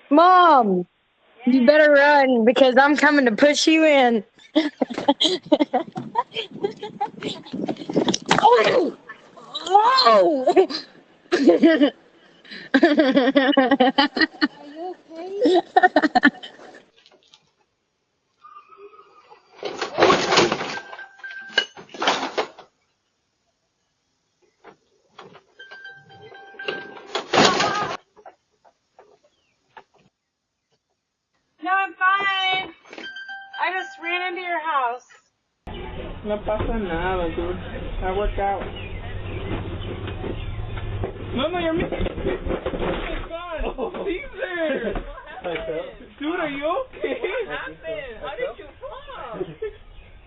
Mom, you better run because I'm coming to push you in. Oh! Oh! No, I'm fine. I just ran into your house. No pasa nada, dude. I work out. No, you're me. Oh, God. Caesar! Dude, are you okay? What happened? How did